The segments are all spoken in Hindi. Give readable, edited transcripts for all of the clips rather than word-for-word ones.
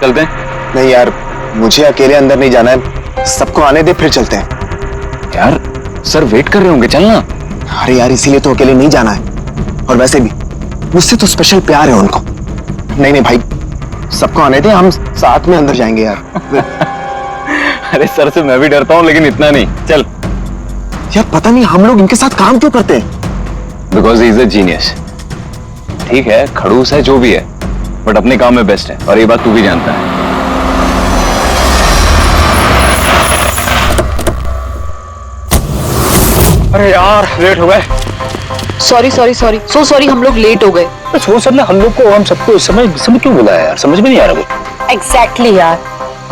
चलते हैं। नहीं यार, मुझे अकेले अंदर नहीं जाना है, सबको आने दे फिर चलते हैं। यार सर वेट कर रहे होंगे, चलना। अरे यार इसीलिए तो अकेले नहीं जाना है, और वैसे भी मुझसे तो स्पेशल प्यार है उनको। नहीं नहीं भाई, सबको आने दे, हम साथ में अंदर जाएंगे यार। अरे सर से मैं भी डरता हूँ, लेकिन इतना नहीं। चल। यार पता नहीं हम लोग इनके साथ काम क्यों करते हैं। Because he is a genius. ठीक है, खड़ूस है, जो भी है, बट अपने काम में बेस्ट है, और ये बात तू भी जानता है। अरे यार लेट हो गए। Sorry sorry sorry so sorry, हम लोग लेट हो गए। वो सर ने हम लोग को, हम सबको इस समय क्यों बुलाया यार, समझ में नहीं आ रहा वो। एग्जैक्टली यार,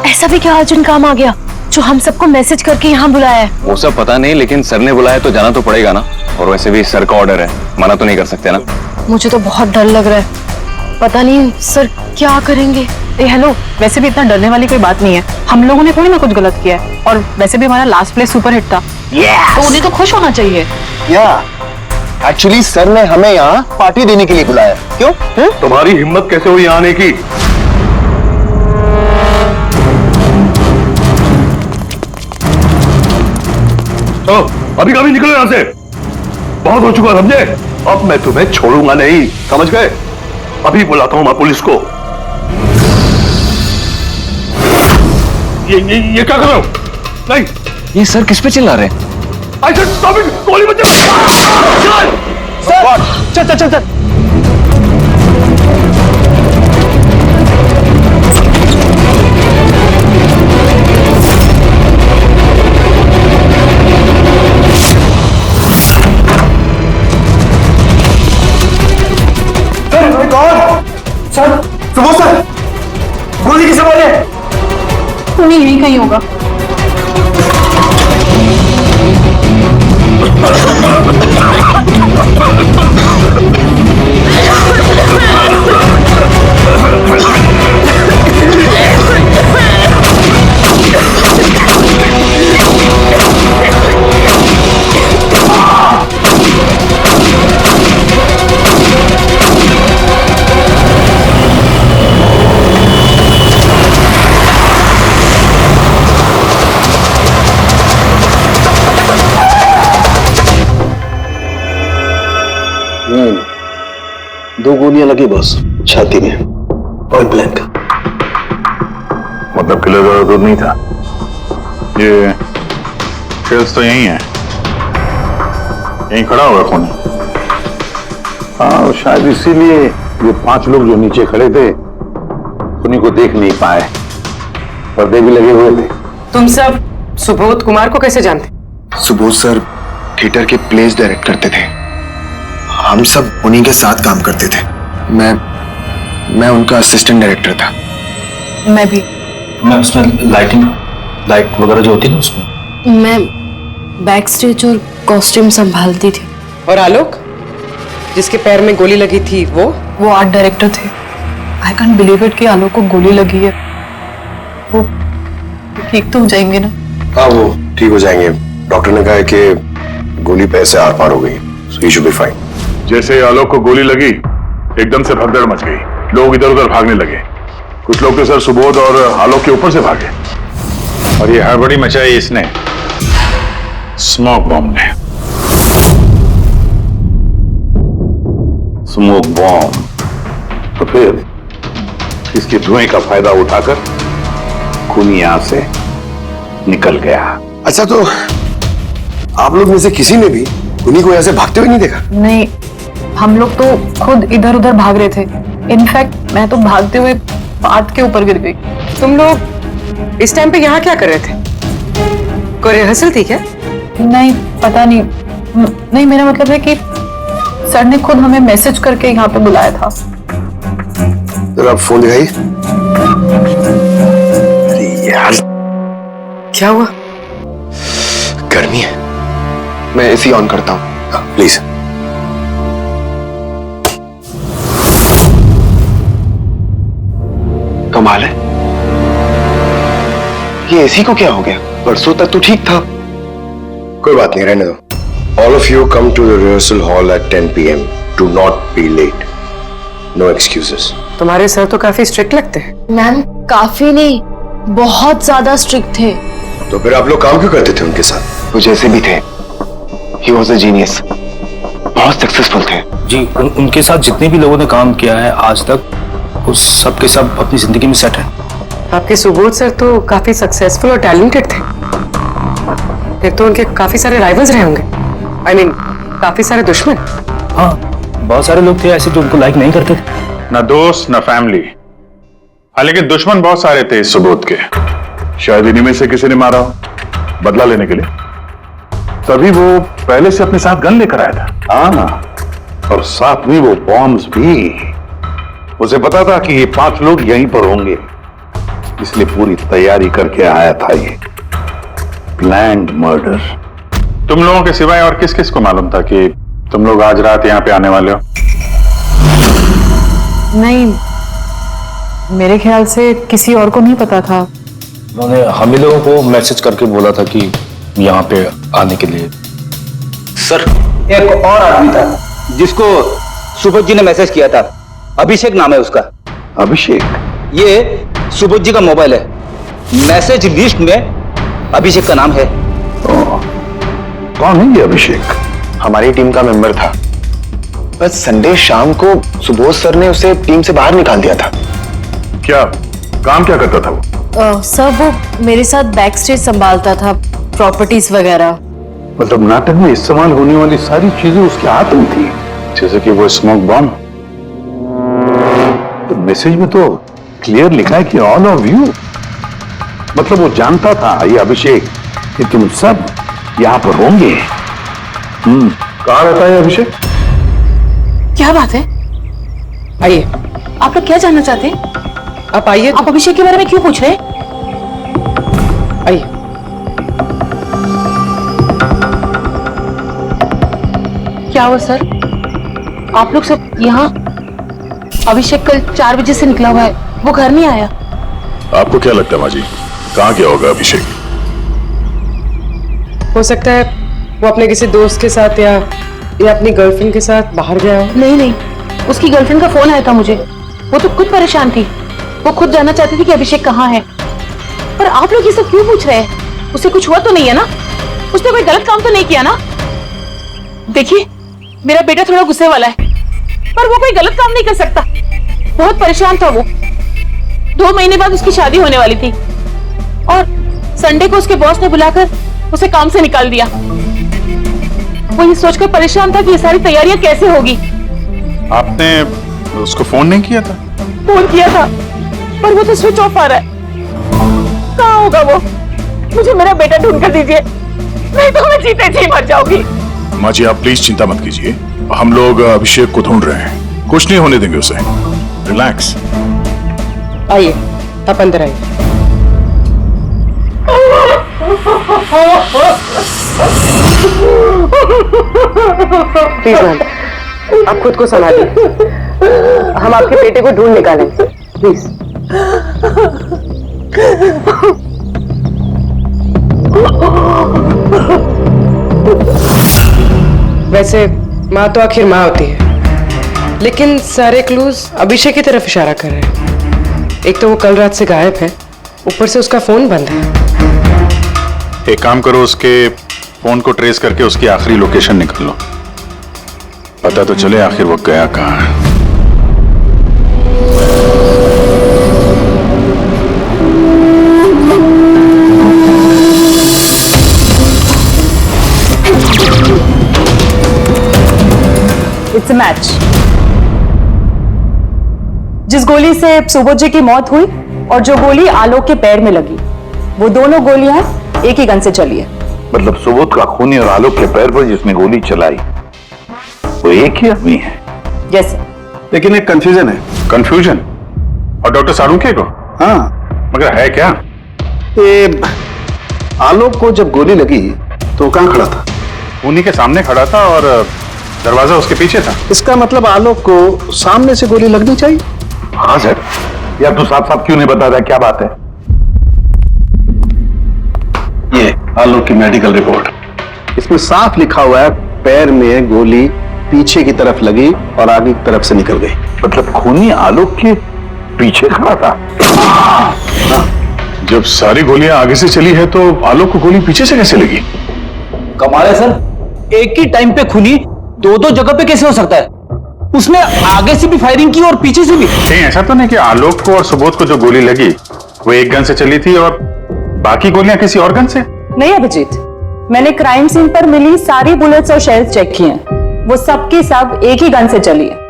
ऐसा भी क्या अर्जेंट काम आ गया जो हम सबको मैसेज करके यहाँ बुलाया है? वो सब पता नहीं, लेकिन सर ने बुलाया तो जाना तो पड़ेगा ना। और वैसे भी सर का ऑर्डर है, मना तो नहीं कर सकते ना। मुझे तो बहुत डर लग रहा है, पता नहीं सर क्या करेंगे। हेलो, वैसे भी इतना डरने वाली कोई बात नहीं है, हम लोगों ने थोड़ी ना कुछ गलत किया है, और वैसे भी हमारा लास्ट प्ले सुपर हिट था। तो उन्हें तो खुश होना चाहिए। या एक्चुअली सर ने हमें यहाँ पार्टी देने के लिए बुलाया। क्यों? तुम्हारी हिम्मत कैसे हुई यहाँ आने की? तो अभी कभी निकलो यहाँ से, बहुत हो चुका समझे। अब मैं तुम्हें छोड़ूंगा नहीं, समझ गए? अभी बुलाता हूँ मैं पुलिस को। ये क्या कर रहे हो? नहीं, ये सर किस पे चिल्ला रहे हैं? I said stop it! गोली मत चल! चल चल चल चल। सर, सुबह सर, गोली किसे मारी है? उन्हें यही कहीं होगा। दो गोलियां लगी बस, छाती में, पॉइंट ब्लैंक। मतलब किलो ज्यादा दूर नहीं था। ये शेल्स तो यही है, यहीं खड़ा हुआ खून। हाँ, शायद इसीलिए ये 5 लोग जो नीचे खड़े थे उन्हीं को देख नहीं पाए, पर्दे भी लगे हुए थे। तुम सब सुबोध कुमार को कैसे जानते? सुबोध सर थिएटर के प्लेस डायरेक्ट करते थे, हम सब उन्हीं के साथ काम करते थे। मैं उनका असिस्टेंट डायरेक्टर था। मैं भी। मैं उसमें लाइट वगैरह जो होती है ना उसमें। मैं बैक स्टेज और कॉस्ट्यूम संभालती थी। और आलोक, जिसके पैर में गोली लगी थी, वो आर्ट डायरेक्टर थे। आई कैंट बिलीव इट कि आलोक को गोली लगी है। वो ठीक तो हो जाएंगे ना? हाँ, वो ठीक हो जाएंगे। डॉक्टर ने कहा है कि गोली पैर से आर पार हो गई, so he should be fine। जैसे आलोक को गोली लगी, एकदम से भगदड़ मच गई, लोग इधर उधर भागने लगे। कुछ लोग तो सर सुबोध और आलोक के ऊपर से भागे, और ये हड़बड़ी मचाई इसने, स्मोक बॉम्ब ने। Smoke bomb. तो फिर इसके धुएं का फायदा उठाकर खून यहां से निकल गया। अच्छा, तो आप लोग में से किसी ने भी उन्हीं को ऐसे भागते हुए नहीं देखा? नहीं, हम लोग तो खुद इधर उधर भाग रहे थे। इनफैक्ट मैं तो भागते हुए पार्ट के ऊपर गिर गई। तुम लोग इस टाइम पे यहाँ क्या कर रहे थे? कोई रिहर्सल थी क्या? नहीं, पता नहीं। नहीं, मेरा मतलब है कि सर ने खुद हमें मैसेज करके यहाँ पे बुलाया था। जरा आप फोन दिखाइए। अरे यार, क्या हुआ? गर्मी है। मैं एसी ऑन करता हूँ। प्लीज। कमाल है, ये एसी को क्या हो गया? परसों तक तो ठीक था। कोई बात नहीं, रहने दो। All of you come to the rehearsal hall at 10 p.m. Do not be late. No excuses. तुम्हारे सर तो काफी स्ट्रिक्ट लगते हैं। मैम काफी नहीं, बहुत ज्यादा स्ट्रिक्ट थे। तो फिर आप लोग काम क्यों करते थे उनके साथ? वो जैसे भी थे, he was a genius, बहुत सक्सेसफुल थे। जी उनके साथ जितने भी लोगों ने काम किया है आज तक, उस सब के सब अपनी जिंदगी में सेट है। आपके सुबोध सर तो काफी सक्सेसफुल और टैलेंटेड थे, फिर तो उनके काफी सारे राइवल्स रहे होंगे। I mean, काफी सारे दुश्मन। हाँ, बहुत सारे लोग थे ऐसे जो उनको लाइक नहीं करते थे। ना दोस्त ना फैमिली, हाँ लेकिन दुश्मन बहुत सारे थे इस सुबोध के। शायद इन्हीं में से किसी ने मारा हो, बदला लेने के लिए। तभी वो पहले से अपने साथ गन लेकर आया था। हाँ, और साथ में वो बॉम्ब्स भी। उसे पता था कि ये 5 लोग यहीं पर होंगे, इसलिए पूरी तैयारी करके आया था ये प्लान्ड मर्डर। तुम लोगों के सिवाय और किस किस को मालूम था कि तुम लोग आज रात यहाँ पे आने वाले हो? नहीं, मेरे ख्याल से किसी और को नहीं पता था। उन्होंने हम ही लोगों को मैसेज करके बोला था कि यहाँ पे आने के लिए। सर, एक और आदमी था जिसको सुबोध जी ने मैसेज किया था, अभिषेक नाम है उसका। अभिषेक? ये सुबोध जी का मोबाइल है, मैसेज लिस्ट में अभिषेक का नाम है। कौन है ये अभिषेक? हमारी टीम का मेंबर था, बस संडे शाम को सुबोध सर ने उसे टीम से बाहर निकाल दिया था। क्या काम क्या करता था वो? सर वो मेरे साथ बैक स्टेज संभालता था, प्रॉपर्टीज वगैरह। मतलब नाटक में इस्तेमाल होने वाली सारी चीजें उसके हाथ में थी, जैसे कि वो स्मोक बॉम्ब। तो मैसेज में तो क्लियर लिखा है कि ऑल ऑफ यू, मतलब वो जानता था ये अभिषेक कि तुम सब यहाँ पर होंगे। कहाँ रहता है अभिषेक? क्या बात है? आइए, आप लोग क्या जानना चाहते हैं? आप आइए। आप अभिषेक के बारे में क्यों पूछ रहे हैं? आइए। क्या हुआ सर? आप लोग सब यहाँ? अभिषेक कल 4 बजे से निकला हुआ है, वो घर नहीं आया। आपको क्या लगता है माँ जी, कहाँ गया होगा अभिषेक? हो सकता है वो अपने किसी दोस्त के साथ या अपनी गर्लफ्रेंड के साथ बाहर गया हो। नहीं, उसकी गर्लफ्रेंड का फोन आया था मुझे, वो तो खुद परेशान थी, वो खुद जानना चाहती थी कि अभिषेक कहाँ है। पर आप लोग ये सब क्यों पूछ रहे हैं? उसे कुछ हुआ तो नहीं है ना? उसने कोई गलत काम तो नहीं किया ना? देखिए, मेरा बेटा थोड़ा गुस्से वाला है, पर वो कोई गलत काम नहीं कर सकता। बहुत परेशान था वो। 2 महीने बाद उसकी शादी होने वाली थी और संडे को उसके बॉस ने बुलाकर उसे काम से निकाल दिया। वो ये सोचकर परेशान था कि ये सारी तैयारियां कैसे होगी। आपने उसको फोन नहीं किया था? फोन किया था, पर वो तो स्विच ऑफ आ रहा है। कहाँ होगा वो? मुझे मेरा बेटा ढूंढ कर दीजिए, नहीं तो मैं जीते जी मर जाऊंगी। माँ जी आप प्लीज चिंता मत कीजिए, हम लोग अभिषेक को ढूंढ रहे हैं, कुछ नहीं होने देंगे उसे। रिलैक्स। आइए, आप अंदर आइए। प्लीज मैम, आप खुद को संभालिए, हम आपके बेटे को ढूंढ निकालें, प्लीज। वैसे माँ तो आखिर माँ होती है, लेकिन सारे क्लूज अभिषेक की तरफ इशारा कर रहे हैं। एक तो वो कल रात से गायब है, ऊपर से उसका फोन बंद है। एक काम करो, उसके फोन को ट्रेस करके उसकी आखिरी लोकेशन निकाल लो, पता तो चले आखिर वो गया कहाँ है। It's a match. जिस गोली से सुबोध जी की मौत हुई और जो गोली आलोक के पैर में लगी, वो दोनों गोलियां एक ही गन से चली है। मतलब सुबोध का खूनी और आलोक के पैर पर जिसने गोली चलाई वो एक ही आदमी है? जैसे। लेकिन एक कंफ्यूजन है। कंफ्यूजन? और डॉक्टर सालुंखे को? हाँ, मगर है क्या? ये आलोक को जब गोली लगी तो कहाँ खड़ा था? खूनी के सामने खड़ा था और दरवाजा उसके पीछे था। इसका मतलब आलोक को सामने से गोली लगनी चाहिए। हाँ सर, यार तू साफ साफ क्यों नहीं बता रहा, क्या बात है? ये आलोक की मेडिकल रिपोर्ट, इसमें साफ लिखा हुआ है पैर में गोली पीछे की तरफ लगी और आगे की तरफ से निकल गई। मतलब खूनी आलोक के पीछे खड़ा था। जब सारी गोलियां आगे से चली है तो आलोक को गोली पीछे से कैसे लगी? कमाल है सर, एक ही टाइम पे खूनी दो दो जगह पे कैसे हो सकता है? उसने आगे से भी फायरिंग की और पीछे से भी। कहीं ऐसा तो नहीं कि आलोक को और सुबोध को जो गोली लगी वो एक गन से चली थी और बाकी गोलियां किसी और गन से? नहीं अभिजीत, मैंने क्राइम सीन पर मिली सारी बुलेट्स और शेल्स चेक किए हैं। वो सब की सब एक ही गन से चली है।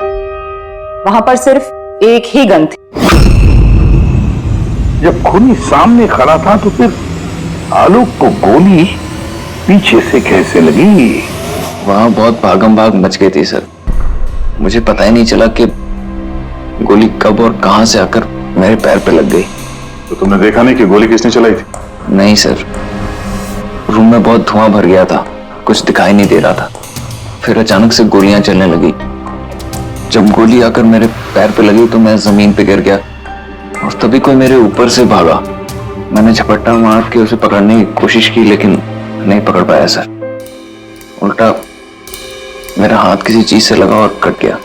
वहां पर सिर्फ एक ही गन थी। जब खूनी सामने खड़ा था तो फिर आलोक को गोली पीछे से कैसे लगी? वहां बहुत भागम भाग मच गई थी सर। मुझे पता ही नहीं चला कि गोली कब और कहां से आकर मेरे पैर पे लग गई। तो तुमने देखा नहीं कि गोली किसने चलाई थी? नहीं सर, रूम में बहुत धुआं भर गया था, कुछ दिखाई नहीं दे रहा था। फिर अचानक से गोलियां चलने लगी। जब गोली आकर मेरे पैर पे लगी तो मैं जमीन पे गिर गया और तभी कोई मेरे ऊपर से भागा। मैंने झपट्टा मार के उसे पकड़ने की कोशिश की लेकिन नहीं पकड़ पाया सर। उल्टा मेरा हाथ किसी चीज से लगा और कट गया।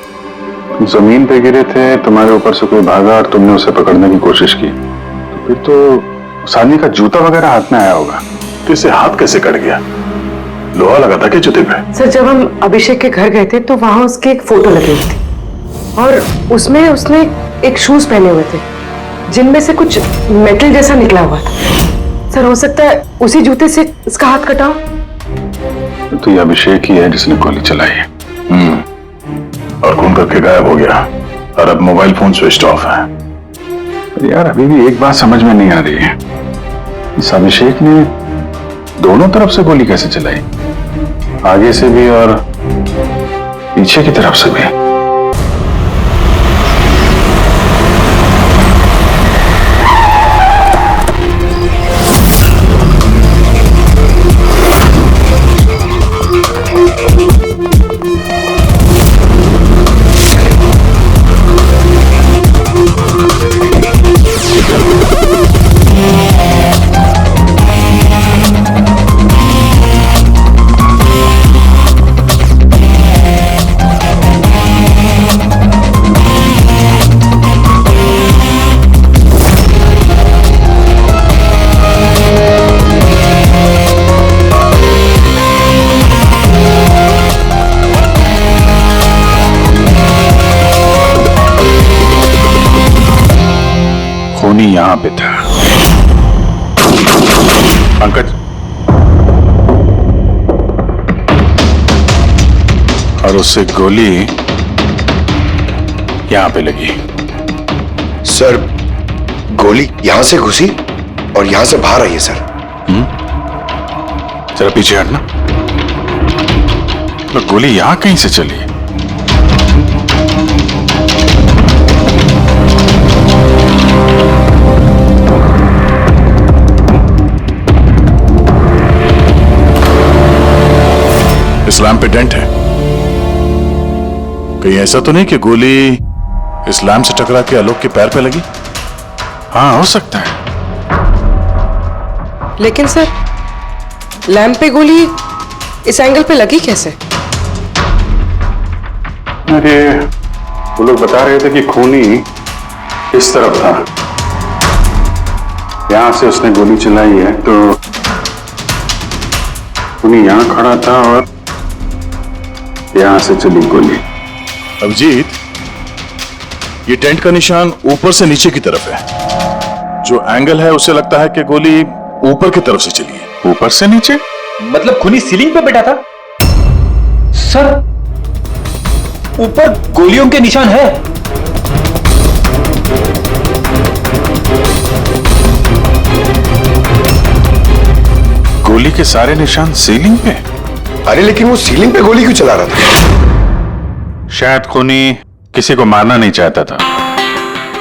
जमीन पे गिरे थे, तुम्हारे ऊपर से कोई भागा और तुमने उसे पकड़ने की कोशिश की, तो फिर तो उस आदमी का जूता वगैरह हाथ में आया होगा। तो इससे हाथ कैसे कट गया? लोहा लगा था क्या जूते पे? सर, जब हम अभिषेक के घर गए थे तो वहां उसकी एक फोटो लगी हुई थी और उसमें उसने एक शूज पहने हुए थे जिनमें से कुछ मेटल जैसा निकला हुआ था। सर, हो सकता है उसी जूते से इसका हाथ कटा हो। तो ये अभिषेक ही है जिसने गोली चलाई है। और खून करके गायब हो गया और अब मोबाइल फोन स्विच ऑफ है। यार अभी भी एक बात समझ में नहीं आ रही है, इस अभिषेक ने दोनों तरफ से गोली कैसे चलाई? आगे से भी और पीछे की तरफ से भी। खूनी यहां पे था। पंकज, और उससे गोली यहां पे लगी। सर, गोली यहां से घुसी और यहां से बाहर आई है सर। जरा पीछे हटना। तो गोली यहां कहीं से चली है? इस लैंप पे डेंट है। कहीं ऐसा तो नहीं कि गोली इस लैंप से टकरा के आलोक के पैर पे लगी? हाँ, हो सकता है। लेकिन सर, लैंप पे गोली इस एंगल पे लगी कैसे? अरे वो लोग बता रहे थे कि खूनी इस तरफ था, यहां से उसने गोली चलाई है, तो खूनी यहां खड़ा था और यहां से चली गोली। अभिजीत, ये टेंट का निशान ऊपर से नीचे की तरफ है। जो एंगल है उससे लगता है कि गोली ऊपर की तरफ से चली है। ऊपर से नीचे मतलब खूनी सीलिंग पे बैठा था? सर, ऊपर गोलियों के निशान है। गोली के सारे निशान सीलिंग पे? अरे लेकिन वो सीलिंग पे गोली क्यों चला रहा था? शायद खूनी किसी को मारना नहीं चाहता था,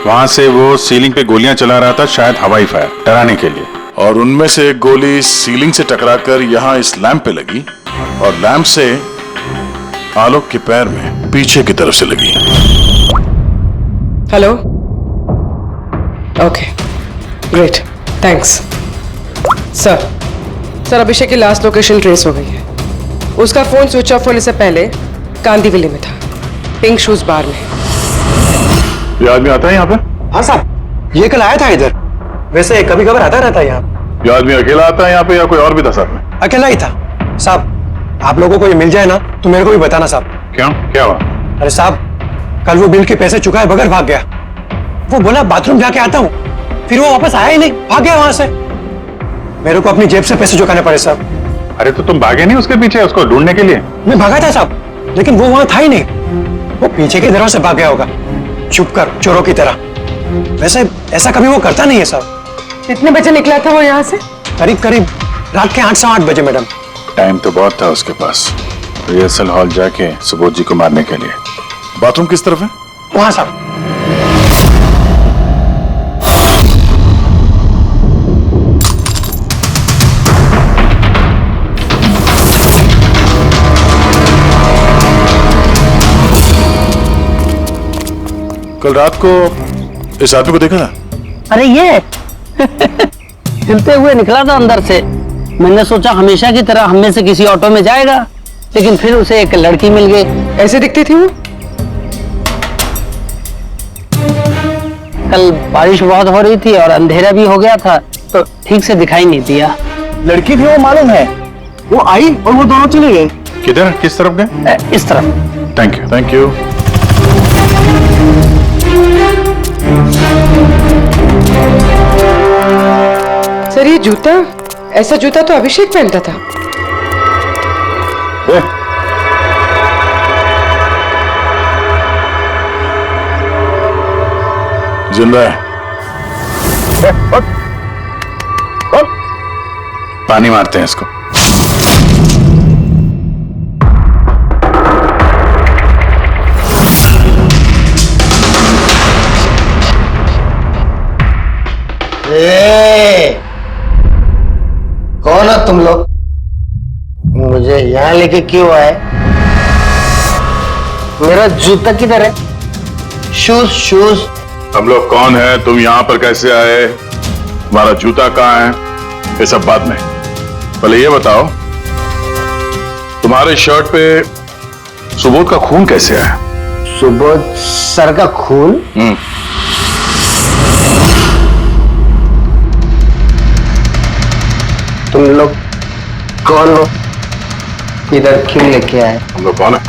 वहां से वो सीलिंग पे गोलियां चला रहा था, शायद हवाई फायर डराने के लिए। और उनमें से एक गोली सीलिंग से टकराकर यहां इस लैंप पे लगी और लैंप से आलोक के पैर में पीछे की तरफ से लगी। Hello, okay, great, thanks. Sir, Abhishek की लास्ट लोकेशन ट्रेस हो गई है। उसका फोन स्विच ऑफ होने से पहले कांदीवली में था, पिंक शूज बार में। ये आदमी आता है यहाँ पे? हाँ साहब, ये कल आया था इधर। वैसे कभी कभार आता रहता है यहाँ। ये आदमी अकेला आता है यहाँ पे या कोई और भी था साथ में? अकेला ही था साहब। आप लोगों को ये मिल जाए ना तो मेरे को भी बताना साहब। क्यों, क्या हुआ? अरे साहब, कल वो बिल के पैसे चुकाए बगैर भाग गया। वो बोला बाथरूम जाके आता हूँ, फिर वो वापस आया ही नहीं, भाग गया वहां से। मेरे को अपनी जेब से पैसे चुकाने पड़े साहब। अरे तो तुम भागे नहीं उसके पीछे उसको ढूंढने के लिए? मैं भागा था साहब, लेकिन वो वहां था ही नहीं। वो पीछे की तरफ से भाग गया होगा, छुप कर, चोरों की तरह। वैसे ऐसा कभी वो करता नहीं है साहब। कितने बजे निकला था वो यहाँ से? करीब करीब रात के 8 सवा 8 बजे मैडम। टाइम तो बहुत था उसके पास रिहर्सल हॉल जाके सुबोध जी को मारने के लिए। बाथरूम किस तरफ है? वहां साहब। कल रात को इस आदमी को देखा था? अरे ये हिलते हुए निकला था अंदर से। मैंने सोचा हमेशा की तरह हम में से किसी ऑटो में जाएगा, लेकिन फिर उसे एक लड़की मिल गई। ऐसे दिखती थी वो? कल बारिश बहुत हो रही थी और अंधेरा भी हो गया था, तो ठीक से दिखाई नहीं दिया। लड़की थी वो मालूम है। वो आई और वो दोनों चले गए। किधर, किस तरफ गए? इस तरफ। Thank you, thank you. Sir ये जूता, ऐसा जूता तो अभिषेक पहनता था। जिंदा है। पानी मारते हैं इसको। कौन हो तुम लोग? मुझे यहाँ लेके क्यों आए? मेरा जूता किधर है? Shoes shoes. हम लोग कौन है, तुम यहाँ पर कैसे आए, तुम्हारा जूता कहाँ है, ये सब बात नहीं। पहले ये बताओ, तुम्हारे शर्ट पे सुबोध का खून कैसे आया? सुबोध सर का खून? तुम लोग कौन हो? इधर क्यों लेके आए? हम लोग कौन है?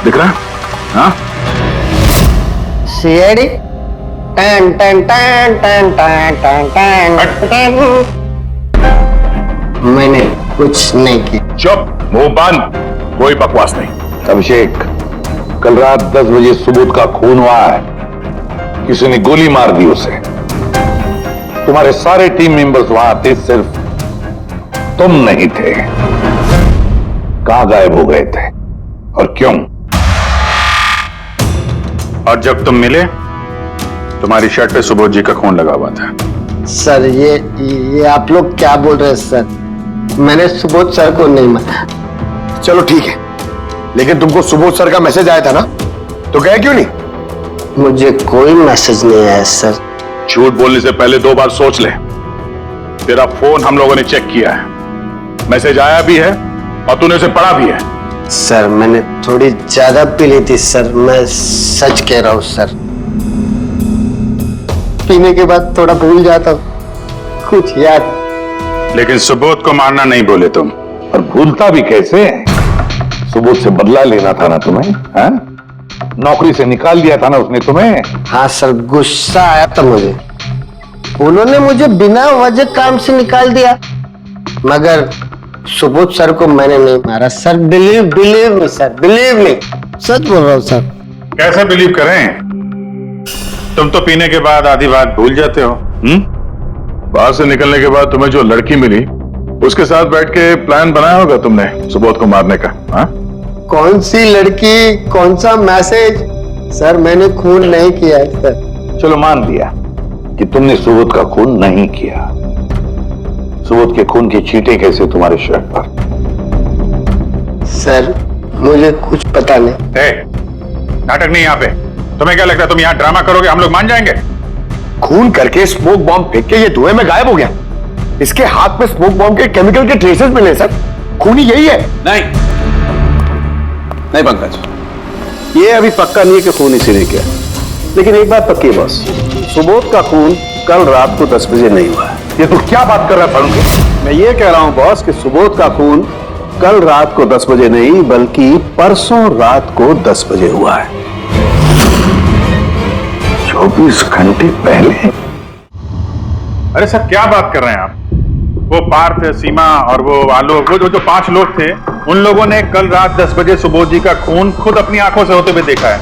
दिख रहा है? हाँ? सीआईडी? टन टन टन टन टन टन टन। मैंने कुछ नहीं किया। चुप, मुंह बंद, कोई बकवास नहीं। अभिषेक, कल रात 10 बजे सुबोध का खून हुआ है। किसी ने गोली मार दी उसे। तुम्हारे सारे टीम मेंबर्स वहां थे, सिर्फ तुम नहीं थे। कहां गायब हो गए थे और क्यों? और जब तुम मिले, तुम्हारी शर्ट पे सुबोध जी का खून लगा हुआ था। सर ये आप लोग क्या बोल रहे हैं सर? मैंने सुबोध सर को नहीं मारा। चलो ठीक है, लेकिन तुमको सुबोध सर का मैसेज आया था ना, तो गए क्यों नहीं? मुझे कोई मैसेज नहीं आया सर। झूठ बोलने से पहले 2 बार सोच ले। तेरा फोन हम लोगों ने चेक किया है, मैसेज आया भी है और तूने उसे पढ़ा भी है। सर मैंने थोड़ी ज्यादा पी ली थी सर, मैं सच कह रहा हूं सर। पीने के बाद थोड़ा भूल जाता हूं, कुछ याद। लेकिन सुबोध को मारना नहीं बोले तुम। और भूलता भी कैसे? सुबोध से बदला लेना था ना तुम्हें, हाँ? नौकरी से निकाल दिया था ना उसने तुम्हें। हाँ सर, गुस्सा आया था मुझे। उन्होंने मुझे बिना वजह काम से निकाल दिया, मगर सुबोध सर को मैंने नहीं मारा sir. Believe me sir, believe me, सच बोल रहा हूँ सर। कैसे बिलीव करें? तुम तो पीने के बाद आधी बात भूल जाते हो। बाहर से निकलने के बाद तुम्हें जो लड़की मिली, उसके साथ बैठ के प्लान बनाया होगा तुमने सुबोध को मारने का। हाँ? कौन सी लड़की, कौन सा मैसेज? सर मैंने खून नहीं किया है सर। चलो मान लिया कि तुमने सुबोध का खून नहीं किया। सुबोध के खून की छींटे कैसे तुम्हारे शर्ट पर? सर मुझे कुछ पता नहीं। नाटक नहीं यहाँ पे। तुम्हें क्या लगता है तुम यहाँ ड्रामा करोगे, हम लोग मान जाएंगे? खून करके स्मोक बॉम्ब फेंक के ये धुएं में गायब हो गया। इसके हाथ में स्मोक बॉम्ब के केमिकल के ट्रेसेस मिले सर। खूनी यही है। नहीं पंकज, ये अभी पक्का नहीं है कि खून इसी ने किया, लेकिन एक बात पक्की है बॉस, सुबोध का खून कल रात को 10 बजे नहीं हुआ है। ये तू क्या बात कर रहा है फारूक? मैं ये कह रहा हूं बॉस कि सुबोध का खून कल रात को 10 बजे नहीं बल्कि परसों रात को 10 बजे हुआ है। 24 घंटे पहले? अरे सर क्या बात कर रहे हैं आप? वो पार्थ, सीमा और वो आलोक, वो जो 5 लोग थे, उन लोगों ने कल रात 10 बजे सुबोध जी का खून खुद अपनी आंखों से होते हुए देखा है,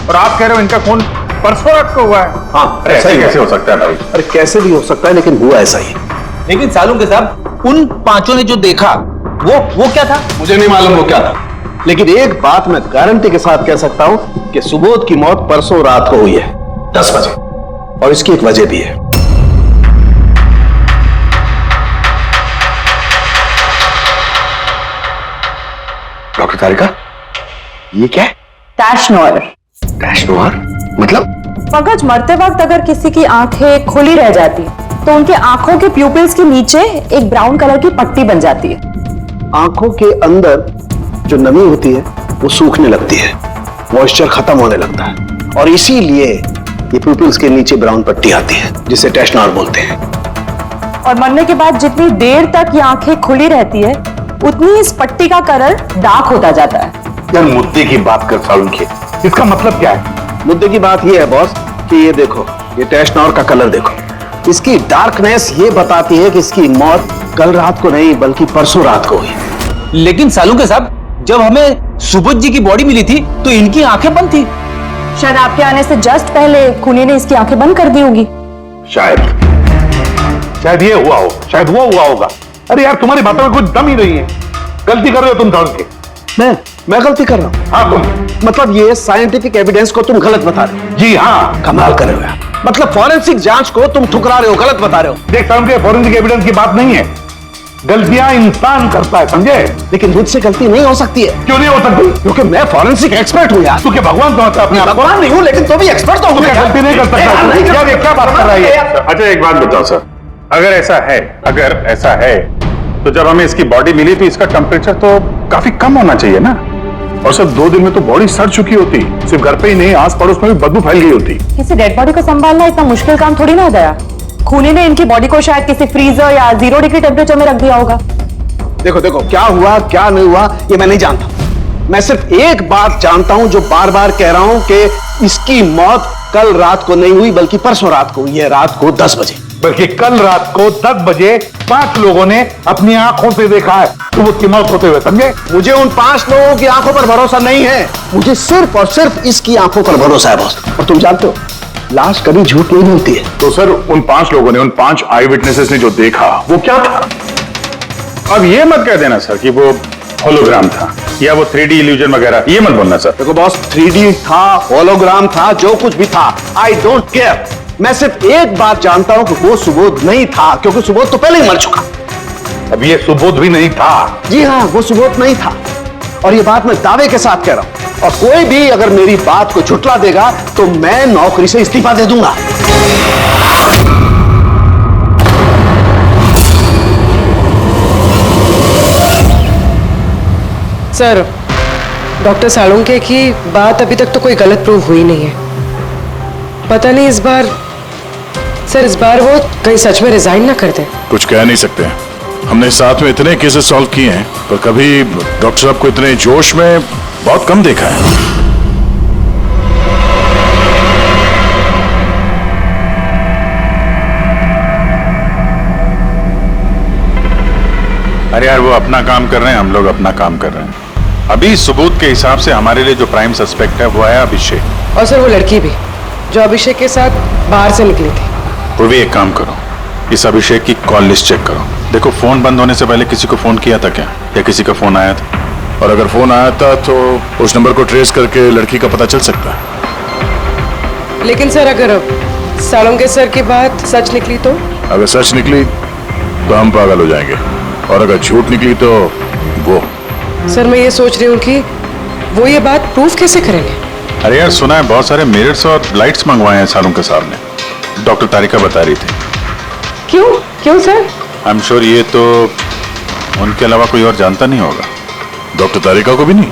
और आप कह रहे हो इनका खून परसों रात को हुआ है? हाँ, ऐसा ही कैसे हो सकता है भाई? अरे कैसे भी हो सकता है, लेकिन हुआ ऐसा ही। लेकिन सालुंके साहब, उन 5 ने जो देखा वो क्या था? मुझे नहीं मालूम वो क्या था, लेकिन एक बात मैं गारंटी के साथ कह सकता हूं कि सुबोध की मौत परसों रात को हुई है 10 बजे, और इसकी एक वजह भी है। डॉक्टर तारिका, ये क्या है? टैश नोयर। टैश नोयर मतलब? पंकज, मरते वक्त अगर किसी की आंखें खुली रह जाती तो उनके आंखों के प्यूपिल्स के नीचे एक ब्राउन कलर की पट्टी बन जाती है। आंखों के अंदर जो नमी होती है वो सूखने लगती है, मॉइस्चर खत्म होने लगता है, और इसीलिए ये प्यूपिल्स के नीचे ब्राउन पट्टी आती है जिसे टैश नोयर बोलते हैं। और मरने के बाद जितनी देर तक ये आंखें खुली रहती है उतनी इस पट्टी का कलर डार्क होता जाता है। यार मुद्दे की बात कर सालुंके, इसका मतलब क्या है? मुद्दे की बात यह है बॉस कि ये देखो, ये टैश नोयर का कलर देखो, इसकी डार्कनेस ये बताती है कि इसकी मौत कल रात को नहीं बल्कि परसों रात को हुई। लेकिन सालुंके साहब, जब हमें सुबोध जी की बॉडी मिली थी तो इनकी आंखें बंद थी। शायद आपके आने से जस्ट पहले खूनी ने इसकी आंखें बंद कर दी होंगी। शायद ये हुआ हो, शायद वो हुआ होगा। अरे यार तुम्हारी बातों में कुछ दम ही नहीं है, गलती कर रहे हो तुम सालुंके। मैं गलती कर रहा हूँ? हाँ तुम। मतलब ये साइंटिफिक एविडेंस को तुम गलत बता रहे हो? जी हाँ। कमाल कर रहे हो यार, मतलब फॉरेंसिक जांच को तुम ठुकरा रहे हो, गलत बता रहे हो। देख सालुंके, फॉरेंसिक एविडेंस की बात नहीं है, गलतियां इंसान करता है, समझे? लेकिन मुझसे गलती नहीं हो सकती है। क्यों नहीं हो सकती? क्योंकि मैं फॉरेंसिक एक्सपर्ट हूँ यार। तू क्या भगवान समझता है अपने आप को? भगवान नहीं हूँ, लेकिन तो भी एक्सपर्ट तो हूँ। गलती नहीं कर सकता। क्या बात कर रहा है? अच्छा एक बात बताओ सर, अगर ऐसा है तो जब हमें इसकी बॉडी मिली तो इसका टेम्परेचर तो काफी कम होना चाहिए ना, और सिर्फ 2 दिन में तो बॉडी सड़ चुकी होती, सिर्फ घर पे ही नहीं आस पड़ोस में भी बदबू फैल गई होती। किसी डेड बॉडी को संभालना इतना मुश्किल काम थोड़ी ना होता है। खूनी ने इनकी बॉडी को शायद किसी फ्रीजर या 0 डिग्री टेम्परेचर में रख दिया होगा। देखो देखो, क्या हुआ क्या नहीं हुआ ये मैं नहीं जानता, मैं सिर्फ एक बात जानता हूं जो बार बार कह रहा हूं कि इसकी मौत कल रात को नहीं हुई बल्कि परसों रात को हुई है, रात को 10 बजे। बल्कि कल रात को 10 बजे 5 लोगों ने अपनी आंखों से देखा है सुबोध की मौत होते हुए, समझे? मुझे उन 5 लोगों की आंखों पर भरोसा नहीं है, मुझे सिर्फ और सिर्फ इसकी आंखों पर भरोसा है बॉस। और तुम जानते हो लाश कभी झूठ नहीं बोलती है। तो सर उन 5 लोगों ने, उन 5 आई विटनेसेस ने जो देखा वो क्या था? अब ये मत कह देना सर कि वो होलोग्राम था या वो 3D इल्यूजन वगैरह, ये मत बोलना सर। देखो बॉस, 3D था, होलोग्राम था, जो कुछ भी था, आई डोंट केयर। मैं सिर्फ एक बात जानता हूं कि वो सुबोध नहीं था, क्योंकि सुबोध तो पहले ही मर चुका। अब ये सुबोध भी नहीं था? जी हाँ, वो सुबोध नहीं था, और ये बात मैं दावे के साथ कह रहा हूं, और कोई भी अगर मेरी बात को झुठला देगा तो मैं नौकरी से इस्तीफा दे दूंगा। सर, डॉक्टर सालुंके की बात अभी तक तो कोई गलत प्रूव हुई नहीं है। पता नहीं इस बार वो कहीं सच में रिजाइन ना कर दे। कुछ कह नहीं सकते, हमने साथ में इतने केसेस सॉल्व किए हैं पर कभी डॉक्टर साहब को इतने जोश में बहुत कम देखा है। अरे यार वो अपना काम कर रहे हैं, हम लोग अपना काम कर रहे हैं। अभी सबूत के हिसाब से हमारे लिए जो प्राइम सस्पेक्ट है वो है अभिषेक। और सर वो लड़की भी जो अभिषेक के साथ बाहर से निकली थी। वो भी एक काम करो, इस अभिषेक की कॉल लिस्ट चेक करो, देखो फोन बंद होने से पहले किसी को फोन किया था क्या, या किसी का फोन आया था, और अगर फोन आया था तो उस नंबर को ट्रेस करके लड़की का पता चल सकता है। लेकिन सर अगर सालुंके सर की बात सच निकली तो? अगर सच निकली तो हम पागल हो जाएंगे, और अगर झूठ निकली तो वो। सर मैं ये सोच रही हूँ कि वो ये बात प्रूफ कैसे करेंगे? अरे यार सुना है बहुत सारे मिरर्स और लाइट्स मंगवाए हैं सालुंके साहब ने, डॉक्टर तारिका बता रही थी। क्यों सर? आई एम श्योर ये तो उनके अलावा कोई और जानता नहीं होगा, डॉक्टर तारिका को भी नहीं।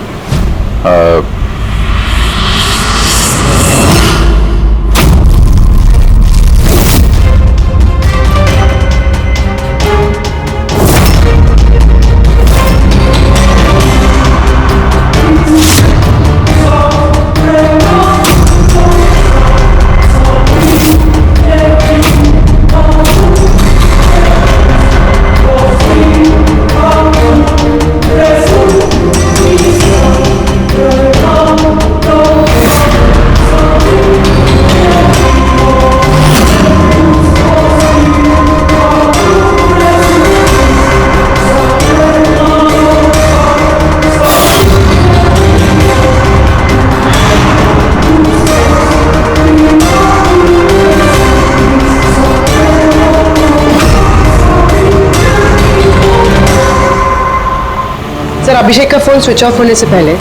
सर अभिषेक का फोन स्विच ऑफ होने से पहले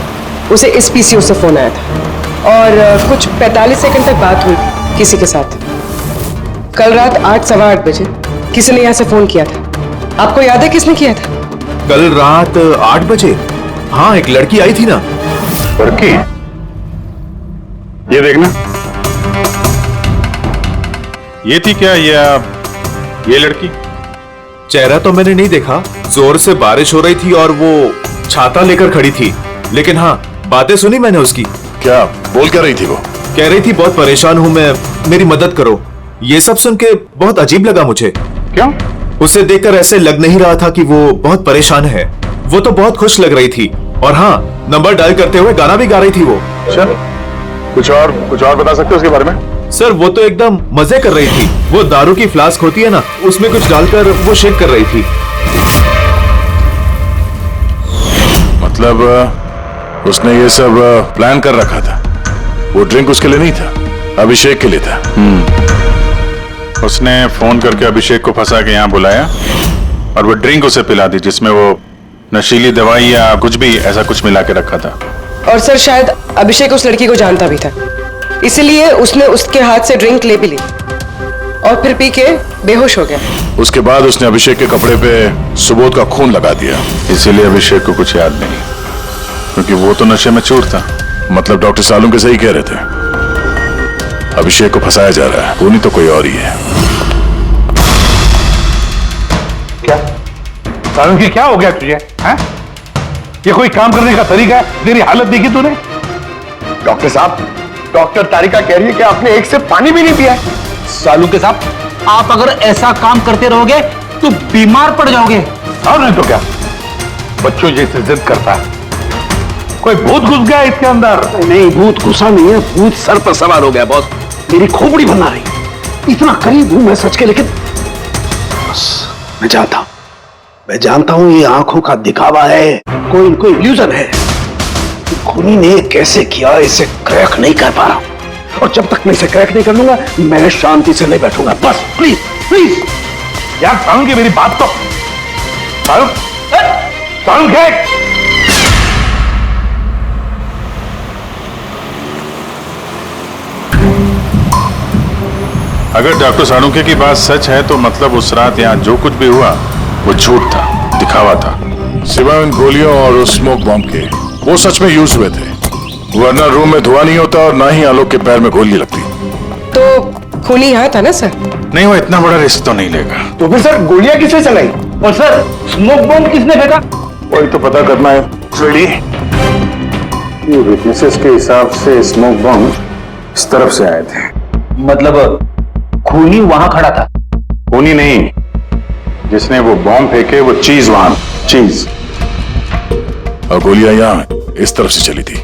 उसे इस पीसीओ से फोन आया था और कुछ 45 सेकंड तक बात हुई किसी के साथ। कल रात 8:15 बजे किसी ने यहाँ से फोन किया था। आपको याद है किसने किया था? कल रात 8 बजे? हाँ, एक लड़की आई थी ना। लड़की? ये देखना, ये थी क्या ये लड़की? चेहरा तो मैंने नहीं देखा, जोर से बारिश हो रही थी और वो छाता लेकर खड़ी थी, लेकिन हाँ बातें सुनी मैंने उसकी। क्या बोल क्या रही थी वो? कह रही थी बहुत परेशान हूं मैं, मेरी मदद करो। ये सब सुन के बहुत अजीब लगा मुझे। क्यों? उसे देखकर ऐसे लग नहीं रहा था कि वो बहुत परेशान है। वो तो बहुत खुश लग रही थी और हाँ, नंबर डायल करते हुए गाना भी गा रही थी वो। सर कुछ और बता सकते हो उसके बारे में? सर वो तो एकदम मजे कर रही थी। वो दारू की फ्लास्क होती है ना, उसमें कुछ डालकर वो शेक कर रही थी। मतलब उसने ये सब प्लान कर रखा था। वो ड्रिंक उसके लिए नहीं था, अभिषेक के लिए था। उसने फोन करके अभिषेक को फंसा के यहाँ बुलाया और वो ड्रिंक उसे पिला दी जिसमें वो नशीली दवाई या कुछ भी ऐसा कुछ मिला के रखा था। और सर शायद अभिषेक उस लड़की को जानता भी था, इसलिए उसने उसके हाथ से ड्रिंक ले भी ली और फिर पी के बेहोश हो गया। उसके बाद उसने अभिषेक के कपड़े पे सुबोध का खून लगा दिया, इसीलिए अभिषेक को कुछ याद नहीं, क्योंकि वो तो नशे में चूर था। मतलब डॉक्टर सालू के सही कह रहे थे, अभिषेक को फंसाया जा रहा है, वो नहीं तो कोई और ही है। क्या सालू की क्या हो गया तुझे? हैं? ये कोई काम करने का तरीका है? तेरी हालत देखी तूने? डॉक्टर साहब, डॉक्टर तारिका कह रही है कि आपने एक से पानी भी नहीं पिया है। सालू के साहब, आप अगर ऐसा काम करते रहोगे तो बीमार पड़ जाओगे। और नहीं तो क्या, बच्चों जैसे जिद करता है। कोई भूत घुस गया इसके अंदर? नहीं, भूत घुसा नहीं है, भूत सर पर सवार हो गया बॉस। मेरी खोपड़ी बना रही। इतना करीब हूं मैं सच के, लेकिन बस मैं जानता हूं ये आंखों का दिखावा है, कोई इल्यूजन है। खूनी ने कैसे किया इसे क्रैक नहीं कर पा रहा, और जब तक मैं इसे क्रैक नहीं कर लूंगा मैं शांति से नहीं बैठूंगा। बस प्लीज प्लीज यार सालू की मेरी बात तो सालू क्या? अगर डॉक्टर साणुके की बात सच है तो मतलब उस रात यहाँ जो कुछ भी हुआ वो झूठ था, दिखावा था। सिवाय उन गोलियों और उस स्मोक बॉम्ब के, वो सच में यूज हुए थे, वरना रूम में धुआं नहीं होता और ना ही आलोक के पैर में गोली लगती। तो खूनी यहाँ था ना सर? नहीं, वो इतना बड़ा रिस्क तो नहीं लेगा। तो फिर सर गोलियां किसने चलाई? और सर स्मोक बॉम्ब किसने फेंका? वही तो पता करना है। ये विटनेसेस के हिसाब से स्मोक बॉम्ब इस तरफ से आए थे। मतलब खूनी वहां खड़ा था? खूनी नहीं, जिसने वो बॉम्ब फेंके वो चीज वहां, चीज, और गोलियां यहाँ इस तरफ से चली थी।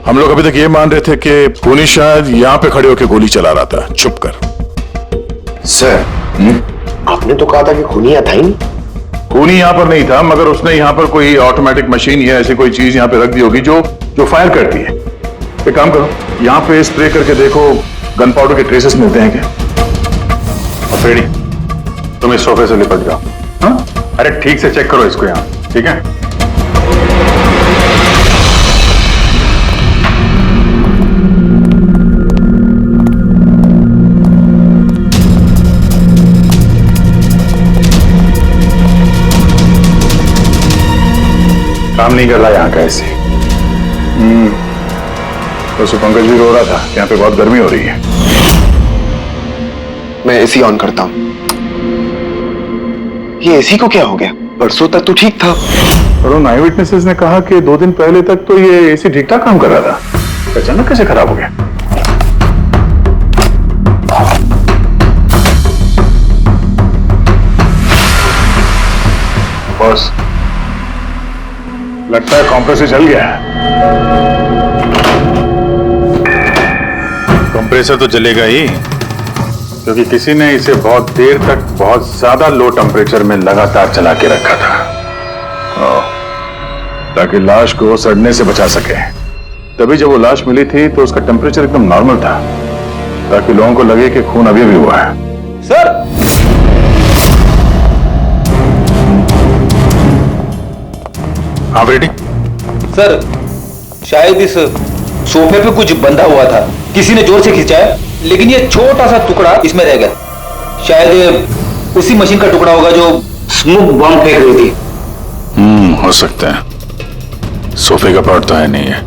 हम लोग अभी तक ये मान रहे थे कि खूनी शायद यहाँ पे खड़े होकर गोली चला रहा था छुप कर। सर आपने तो कहा था कि खूनी यहाँ था ही नहीं। खूनी यहाँ पर नहीं था, मगर उसने यहाँ पर कोई ऑटोमेटिक मशीन या ऐसी कोई चीज यहाँ पे रख दी होगी जो फायर करती है। एक काम करो, यहाँ पे स्प्रे करके देखो गन पाउडर के ट्रेसेस मिलते हैं क्या। और फ्रेडी, तुम इस सोफे से लिपट जाओ। हाँ, अरे ठीक से चेक करो इसको यहाँ, ठीक है? काम नहीं कर रहा यहाँ का ऐसे। तो पंकज भी रो रहा था, यहाँ पे बहुत गर्मी हो रही है। मैं एसी ऑन करता हूँ। ये एसी को क्या हो गया? परसों तक तो ठीक था। और उन आई विटनेसेस ने कहा कि 2 दिन पहले तक तो ये एसी ठीक ठाक काम कर रहा था, अचानक कैसे खराब हो गया? बॉस, लगता है कंप्रेसर जल गया है। कंप्रेसर तो जलेगा ही, क्योंकि किसी ने इसे बहुत देर तक बहुत ज्यादा लो टेम्परेचर में लगातार चला के रखा था, ताकि लाश को सड़ने से बचा सके। तभी जब वो लाश मिली थी तो उसका टेम्परेचर एकदम नॉर्मल था, ताकि लोगों को लगे कि खून अभी भी हुआ है। सर हाँ बेटी। सर शायद इस सोफे पे कुछ बंधा हुआ था, किसी ने जोर से खींचा है, लेकिन ये छोटा सा टुकड़ा इसमें रह गया। शायद ये उसी मशीन का टुकड़ा होगा जो स्मोक बम फेंक रही थी। हो सकता है। सोफे का पार्ट तो है नहीं है।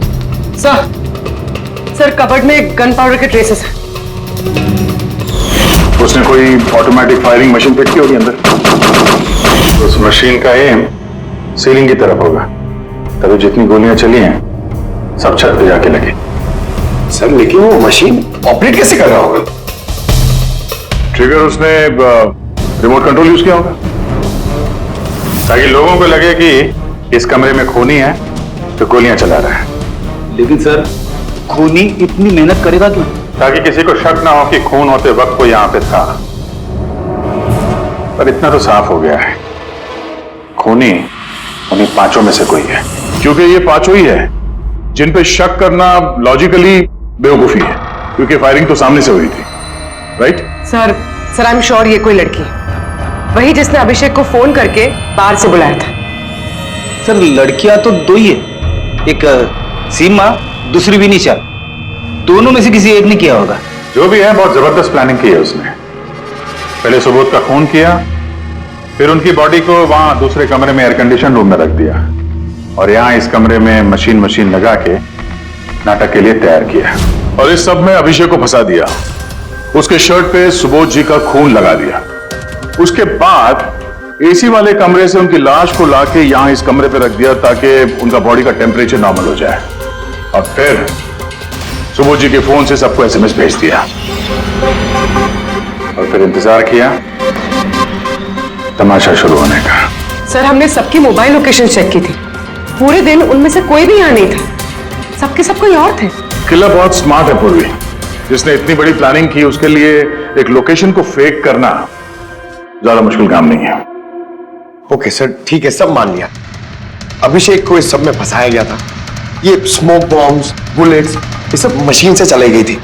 सर कबर्ड में गन पाउडर के ट्रेसेस हैं। उसने कोई ऑटोमेटिक फायरिंग मशीन फिट की होगी अंदर। उस मशीन का एम सीलिंग की तरफ होगा, तभी जितनी गोलियां चली हैं सब छत पे जाके लगी। सर लेकिन वो मशीन ऑपरेट कैसे कर रहा होगा? ट्रिगर उसने रिमोट कंट्रोल यूज किया होगा, ताकि लोगों को लगे कि इस कमरे में खूनी है तो गोलियां चला रहा है। लेकिन सर खूनी इतनी मेहनत करेगा क्यों? ताकि किसी को शक ना हो कि खून होते वक्त वो यहां पे था। पर इतना तो साफ हो गया है, खूनी उन्हीं पांचों में से कोई है, क्योंकि ये पांचों ही है जिन पे शक करना लॉजिकली बेवकूफी है, क्योंकि फायरिंग तो सामने से हुई थी। Right sir I am sure ये कोई लड़की, वही जिसने अभिषेक को फोन करके बाहर से बुलाया था। सर लड़कियां तो दो ही है, एक सीमा, दूसरी विनीशा। दोनों में से किसी एक ने किया होगा। जो भी है बहुत जबरदस्त प्लानिंग की है उसने। पहले सुबोध का खून किया, फिर उनकी बॉडी को वहां दूसरे कमरे में एयर कंडीशन रूम में रख दिया, और यहां इस कमरे में मशीन लगा के नाटक के लिए तैयार किया, और इस सब में अभिषेक को फंसा दिया। उसके शर्ट पे सुबोध जी का खून लगा दिया। उसके बाद एसी वाले कमरे से उनकी लाश को लाके यहां इस कमरे पे रख दिया, ताकि उनका बॉडी का टेम्परेचर नॉर्मल हो जाए, और फिर सुबोध जी के फोन से सबको एसएमएस भेज दिया, और फिर इंतजार किया तमाशा शुरू होने का। सर हमने सबकी मोबाइल लोकेशन चेक की थी, पूरे दिन उनमें से कोई भी यहाँ नहीं था, सबके सब कोई और थे। किलर बहुत स्मार्ट है पूर्वी, जिसने इतनी बड़ी प्लानिंग की, उसके लिए एक लोकेशन को फेक करना ज्यादा मुश्किल काम नहीं है। ओके सर ठीक है, सब मान लिया। अभिषेक को इस सब में फंसाया गया था। ये स्मोक बॉम्ब्स, बुलेट्स, ये सब मशीन से चलाई गई थी।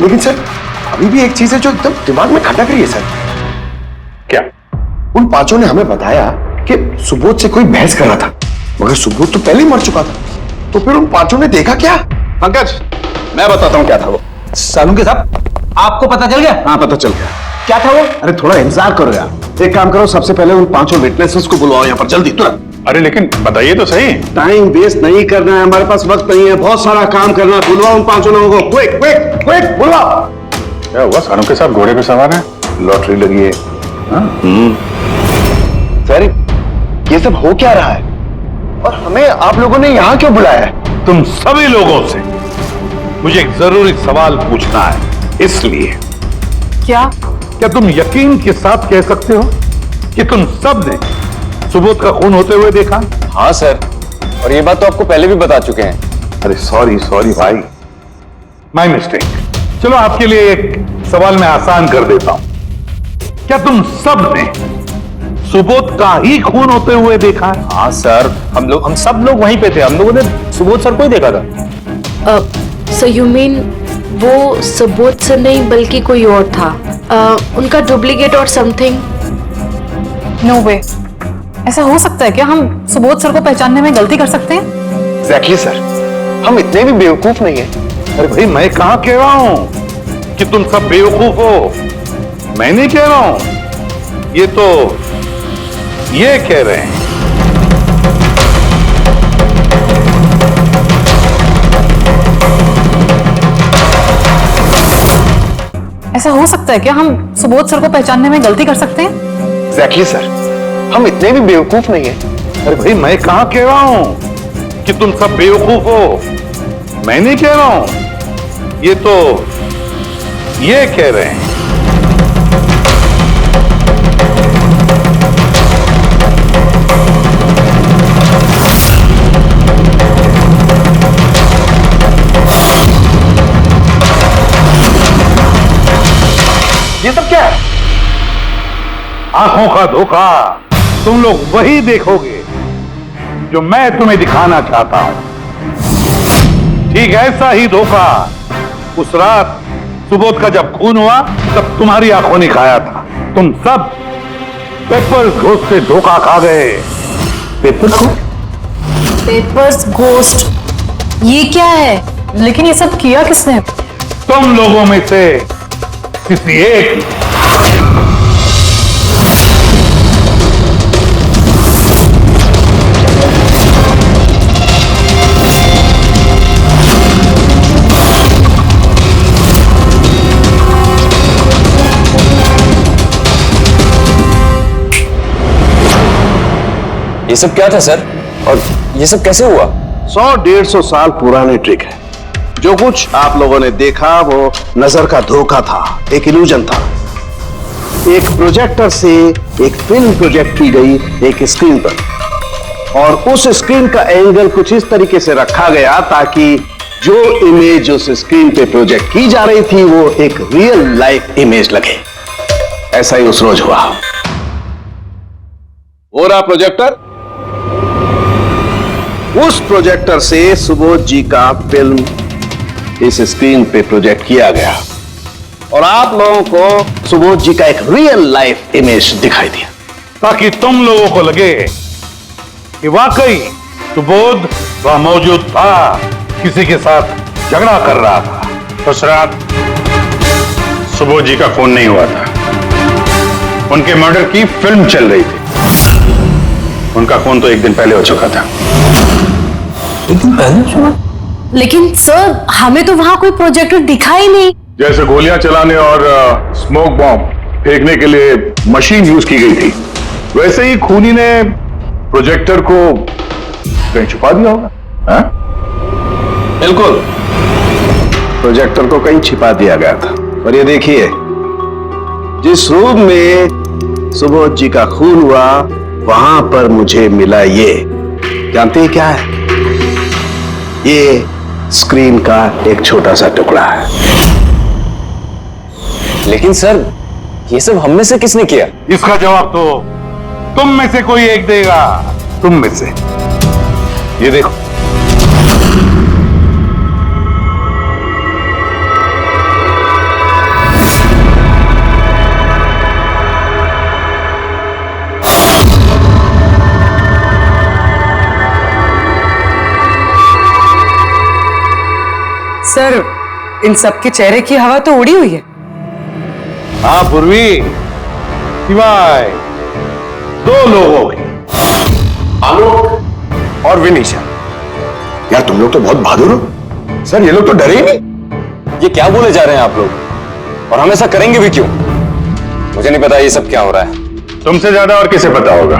लेकिन सर अभी भी एक चीज है जो एकदम दिमाग में खटक रही है सर। क्या? उन पांचों ने हमें बताया कि सुबोध से कोई बहस कर रहा था, मगर सुबोध तो पहले ही मर चुका था। तो फिर उन पांचों ने देखा क्या? पंकज मैं बताता हूँ क्या था वो। सालू के साहब आपको पता चल गया? हाँ पता चल गया। क्या था वो? अरे थोड़ा इंतजार करो यार। एक काम करो, सबसे पहले उन पांचों विटनेसेस को बुलाओ यहाँ पर जल्दी, तुरंत। अरे लेकिन बताइए तो सही। टाइम वेस्ट नहीं करना है, हमारे पास वक्त नहीं है, बहुत सारा काम करना है। बुलवाओ उन पांचों लोगों को, क्विक क्विक क्विक बुलवाओ। क्या हुआ? सारों के साथ घोड़े पे सवार है, लॉटरी लगी है। सर ये सब हो क्या रहा है, और हमें आप लोगों ने यहाँ क्यों बुलाया है? तुम सभी लोगों से मुझे एक जरूरी सवाल पूछना है, इसलिए क्या तुम यकीन के साथ कह सकते हो कि तुम सब ने सुबोध का खून होते हुए देखा? हाँ सर, और ये बात तो आपको पहले भी बता चुके हैं। अरे सॉरी भाई, माय मिस्टेक। चलो आपके लिए एक सवाल मैं आसान कर देता हूं। क्या तुम सब ने सुबोध का ही खून होते हुए देखा है? हाँ सर, हम सब लोग वहीं पे थे। हम लोगों ने सुबोध सर को ही देखा था। सो यू मीन वो सुबोध सर नहीं बल्कि कोई और था, उनका डुप्लीकेट और समथिंग? नो वे, ऐसा हो सकता है क्या? हम सुबोध सर को पहचानने में गलती कर सकते हैं? एग्जैक्टली सर, हम इतने भी बेवकूफ नहीं है। अरे भाई मैं कहां कह रहा हूं कि तुम सब बेवकूफ हो, मैं नहीं कह रहा हूं, ये तो ये कह रहे हैं। ऐसा हो सकता है क्या? हम सुबोध सर को पहचानने में गलती कर सकते हैं? एग्जैक्टली सर, हम इतने भी बेवकूफ नहीं है। अरे भाई मैं कहां कह रहा हूं कि तुम सब बेवकूफ हो, मैं नहीं कह रहा हूं, ये तो ये कह रहे हैं। ये सब क्या है? आंखों का धोखा। तुम लोग वही देखोगे जो मैं तुम्हें दिखाना चाहता हूं। ठीक ऐसा ही धोखा उस रात सुबोध का जब खून हुआ तब तुम्हारी आंखों ने खाया था। तुम सब पेपर घोष से धोखा खा गए। पेपर घोष? पेपर्स घोस्ट, ये क्या है? लेकिन ये सब किया किसने? तुम लोगों में से किसी एक ने। ये सब क्या था सर, और ये सब कैसे हुआ? 100-150 साल पुरानी ट्रिक है। जो कुछ आप लोगों ने देखा वो नजर का धोखा था, एक इल्यूजन था। एक प्रोजेक्टर से एक फिल्म प्रोजेक्ट की गई एक स्क्रीन पर, और उस स्क्रीन का एंगल कुछ इस तरीके से रखा गया ताकि जो इमेज उस स्क्रीन पे प्रोजेक्ट की जा रही थी वो एक रियल लाइफ इमेज लगे। ऐसा ही उस रोज हुआ। हो रहा प्रोजेक्टर, उस प्रोजेक्टर से सुबोध जी का फिल्म इस स्क्रीन पे प्रोजेक्ट किया गया और आप लोगों को सुबोध जी का एक रियल लाइफ इमेज दिखाई दिया, ताकि तुम लोगों को लगे कि वाकई सुबोध वहां मौजूद था, किसी के साथ झगड़ा कर रहा था। उस रात सुबोध जी का खून नहीं हुआ था, उनके मर्डर की फिल्म चल रही थी। उनका खून तो एक दिन पहले हो चुका था। एक दिन पहले सुना? लेकिन सर, हमें तो वहां कोई प्रोजेक्टर दिखा ही नहीं। जैसे गोलियां चलाने और स्मोक बॉम्ब फेंकने के लिए मशीन यूज की गई थी, वैसे ही खूनी ने प्रोजेक्टर को कहीं छुपा दिया होगा। हाँ? बिल्कुल, प्रोजेक्टर को कहीं छिपा दिया गया था। और ये देखिए, जिस रूम में सुबोध जी का खून हुआ वहां पर मुझे मिला ये, जानते हैं क्या है? ये स्क्रीन का एक छोटा सा टुकड़ा है। लेकिन सर, ये सब हम में से किसने किया? इसका जवाब तो तुम में से कोई एक देगा। तुम में से। ये देखो, सर, इन सबके चेहरे की हवा तो उड़ी हुई है। हाँ पूर्वी, सिवाय 2 लोगों की, आलोक और विनीशा। यार तुम लोग तो बहुत बहादुर हो। सर ये लोग तो डरे ही नहीं। ये क्या बोले जा रहे हैं आप लोग, और हम ऐसा करेंगे भी क्यों? मुझे नहीं पता ये सब क्या हो रहा है। तुमसे ज्यादा और किसे पता होगा?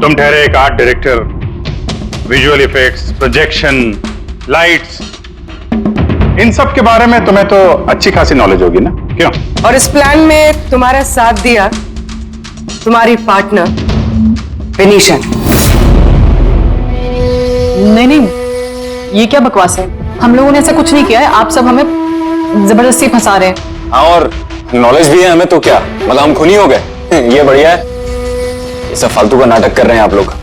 तुम ठहरे एक art director, visual effects, projection, lights, इन सब के बारे में तुम्हें तो अच्छी खासी नॉलेज होगी ना, क्यों? और इस प्लान में तुम्हारा साथ दिया तुम्हारी पार्टनर विनीशा। नहीं, ये क्या बकवास है? हम लोगों ने ऐसा कुछ नहीं किया है। आप सब हमें जबरदस्ती फंसा रहे हैं। हाँ, और नॉलेज भी है हमें तो क्या, मतलब हम खूनी हो गए? ये बढ़िया है। ये सब फालतू का नाटक कर रहे हैं आप लोग।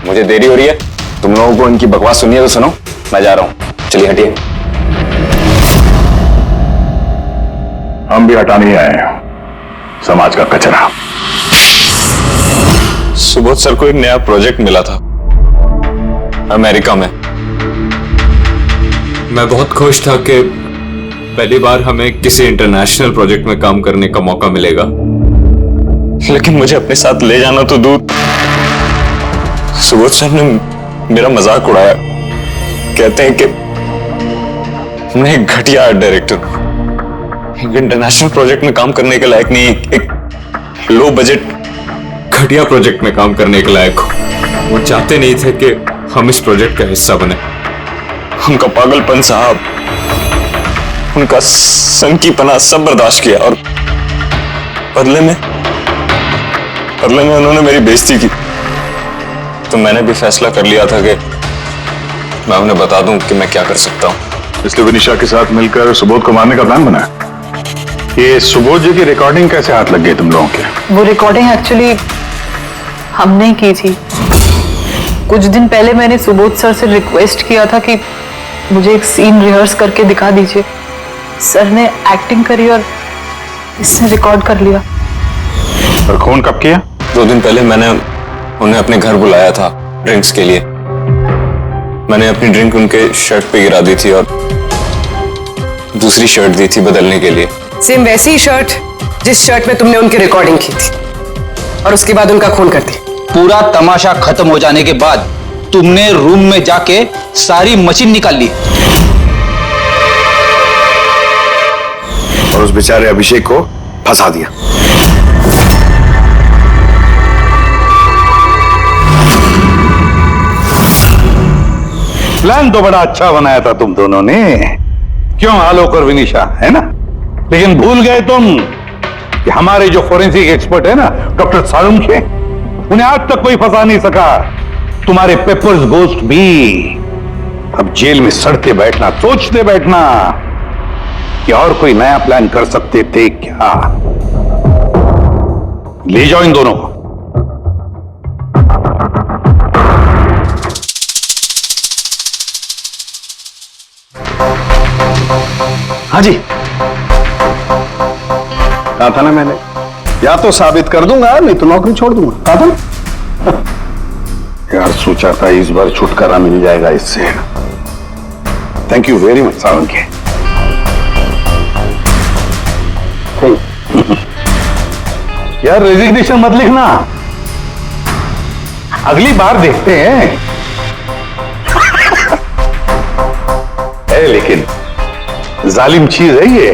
मुझे देरी हो रही है, तुम लोगों को इनकी बकवास सुनिए तो सुनो, मैं जा रहा हूं। चलिए हटिए। हम भी हटाने ही आए हैं समाज का कचरा। सुबोध सर को एक नया प्रोजेक्ट मिला था अमेरिका में। मैं बहुत खुश था कि पहली बार हमें किसी इंटरनेशनल प्रोजेक्ट में काम करने का मौका मिलेगा, लेकिन मुझे अपने साथ ले जाना तो दूर। सुबोध सर ने मेरा मजाक उड़ाया, कहते हैं कि मैं एक घटिया आर्ट डायरेक्टर हूं, एक इंटरनेशनल प्रोजेक्ट में काम करने के लायक नहीं, एक लो बजट घटिया प्रोजेक्ट में काम करने के लायक हूं। वो चाहते नहीं थे कि हम इस प्रोजेक्ट का हिस्सा बने। उनका पागलपन साहब, उनका सनकीपना सब बर्दाश्त किया, और बदले में उन्होंने मेरी बेइज्जती की। तो मैंने भी फैसला कर लिया था कि मैं उन्हें बता दूं कि मैं क्या कर सकता हूं। इसलिए विनीशा के साथ मिलकर सुबोध को मारने का प्लान बना। ये सुबोध जी की रिकॉर्डिंग कैसे हाथ लग गई तुम लोगों के? वो रिकॉर्डिंग एक्चुअली हमने की थी। कुछ दिन पहले मैंने सुबोध सर से रिक्वेस्ट किया था कि मुझे एक सीन रिहर्स करके दिखा दीजिए। सर ने एक्टिंग करी और इसने रिकॉर्ड कर लिया। और खून कब किया? 2 दिन पहले मैंने उन्हें अपने घर बुलाया था ड्रिंक्स के लिए। मैंने अपनी ड्रिंक उनके शर्ट पे गिरा दी थी और दूसरी शर्ट दी थी बदलने के लिए। सेम वैसी ही शर्ट जिस शर्ट में तुमने उनकी रिकॉर्डिंग की थी और उसके बाद उनका खून कर दिया। पूरा तमाशा खत्म हो जाने के बाद तुमने रूम में जाके सारी मशीन निकाल ली और उस बेचारे अभिषेक को फंसा दिया। प्लान तो बड़ा अच्छा बनाया था तुम दोनों ने, क्यों आलोक और विनीशा, है ना? लेकिन भूल गए तुम कि हमारे जो फोरेंसिक एक्सपर्ट है ना डॉक्टर सालुंखे, उन्हें आज तक कोई फंसा नहीं सका। तुम्हारे पेपर्स गोस्ट भी अब जेल में सड़ते बैठना, सोचते बैठना कि और कोई नया प्लान कर सकते थे क्या। ले जाओ इन दोनों को। हाँ जी, कहा था ना मैंने, या तो साबित कर दूंगा नहीं तो नौकरी छोड़ दूंगा, कहा था ना। यार सोचा था इस बार छुटकारा मिल जाएगा इससे। Thank you very much Salunkhe. यार रेजिग्नेशन मत लिखना, अगली बार देखते हैं। लेकिन जालिम चीज है ये।